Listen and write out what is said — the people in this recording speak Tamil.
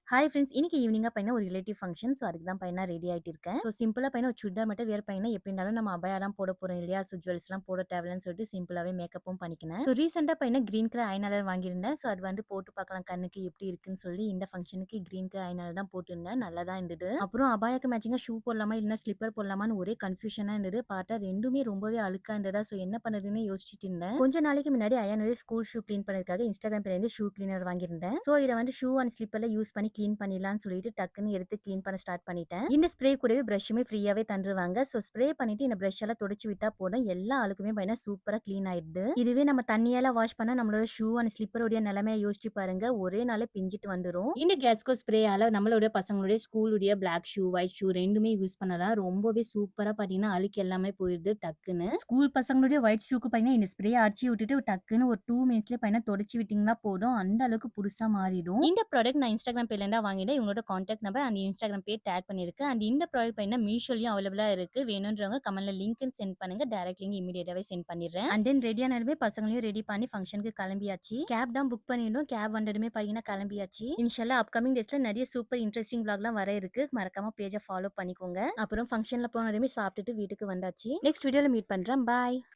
Hi friends. இன்னைக்கு ஈவினிங்கா பார்த்தீங்கன்னா ஒரு ரிலேட்டிவ் ஃபங்ஷன். ஸோ அதுக்கு தான் பார்த்தீங்கன்னா ரெடி ஆயிட்டு இருக்கேன். ஸோ சிம்பிளா பார்த்தீங்கன்னா ஒரு சுடிதார் மட்டும் வியர் பண்ணினா எப்படி இருந்தாலும் நம்ம அபாயா தான் போட போறோம் இல்லையா? ஸோ ஜுவல்ஸ்லாம் போட தேவையில்லன்னு சொல்லிட்டு சிம்பிளாவே மேக்கப்பும் பண்ணிக்கினேன். ஸோ ரீசென்ட்டா பார்த்தீங்கன்னா கிரீன் கலர் ஐலைனர் வாங்கியிருந்தேன். ஸோ அது வந்து போட்டு பார்க்கலாம் கண்ணுக்கு எப்படி இருக்குன்னு சொல்லி இந்த ஃபங்ஷனுக்கு கிரீன் கலர் ஐலைனர் தான் போட்டிருந்தேன். நல்லா தான் இருந்தது. அப்புறம் அபாயாக்கு மேட்சிங்கா ஷூ போடலாமா இல்லைன்னா ஸ்லிப்பர் போடலாமான்னு ஒரே கன்ஃபியூஷனா இருந்தது. பார்த்தா 2மே ரொம்பவே அழுக்கா இருந்ததா ஸோ என்ன பண்ணுறதுன்னு யோசிச்சுட்டு இருந்தேன். கொஞ்ச நாளைக்கு முன்னாடி அயானுடைய ஸ்கூல் ஷூ கிளீன் பண்ணதுக்காக இன்ஸ்டாகிராம் பேர்ல இருந்து ஷூ கிளீனர் வாங்கியிருந்தேன். ஸோ இத வந்து ஷூ அண்ட் ஸ்லிப்பர்ல யூஸ் பண்ணி கிளீன் பண்ணிடலாம்னு சொல்லிட்டு டக்குன்னு எடுத்து கிளீன் பண்ண ஸ்டார்ட் பண்ணிட்டேன். இந்த ஸ்ப்ரே கூடவே பிரஷ்ஷுமே ஃப்ரீயாவே தந்துருவாங்க. ஸோ ஸ்ப்ரே பண்ணிட்டு இந்த பிரஷ் எல்லாம் தொடச்சு விட்டா போதும் எல்லா அழுக்குமே பார்த்தீங்கன்னா சூப்பரா கிளீன் ஆயிடுது. இதுவே நம்ம தண்ணியால வாஷ் பண்ணா நம்மளோட ஷூ அண்ட் ஸ்லிப்பருடைய நிலைமையை யோசிச்சு பாருங்க. ஒரே நாளே பிஞ்சிட்டு வந்துரும். இந்த கேஸ்கோ ஸ்ப்ரேயால நம்மளுடைய பசங்களுடைய ஸ்கூலுடைய பிளாக் ஷூ, ஒயிட் ஷூ 2மே யூஸ் பண்ணலாம். ரொம்பவே சூப்பரா பார்த்தீங்கன்னா அழுக்கு எல்லாமே போயிடுது டக்குன்னு. ஸ்கூல் பசங்களுடைய ஒயிட் ஷூக்கு பார்த்தீங்கன்னா இந்த ஸ்ப்ரே அடிச்சு விட்டுட்டு டக்குன்னு ஒரு 2 மினிட்ஸ்லயே பார்த்தீங்கன்னா தொடச்சு விட்டீங்கன்னா போதும். அந்த அளவுக்கு புதுசா மாறிடும். இந்த ப்ராடக்ட் நான் இன்ஸ்டாகிராம் பேர்ல இருந்தா வாங்கினேன். இவங்களோட கான்டாக்ட் நம்பர் அண்ட் இன்ஸ்டாகிராம் பேர் டேக் பண்ணிருக்கு. அண்ட் இந்த ப்ராடக்ட் பார்த்தீங்கன்னா மீஷோலயும் அவைலபிளா இருக்கு. வேணும்ன்றவங்க கமெண்ட்ல லிங்க் சென்ட் பண்ணுங்க. டைரக்ட் லிங்க் இமிடியேட்டாவே சென்ட் பண்ணிடுறேன். அண்ட் தென் ரெடியானதுமே பசங்களையும் ரெடி பண்ணி ஃபங்க்ஷனுக்கு கிளம்பியாச்சு. கேப் தான் புக் பண்ணிருந்தோம். கேப் வந்ததுமே பார்த்தீங்கன்னா கிளம்பியாச்சு. இன்ஷால்லா அப்கமிங் டேஸ்ல நிறைய சூப்பர் இன்ட்ரெஸ்டிங் vlogலாம் வர இருக்கு. மறக்காம பேஜை ஃபாலோ பண்ணிக்கோங்க. அப்புறம் ஃபங்க்ஷன்ல போனதுமே சாப்பிட்டுட்டு வீட்டுக்கு வந்தாச்சு. நெக்ஸ்ட் வீடியோல மீட் பண்றேன். பாய்.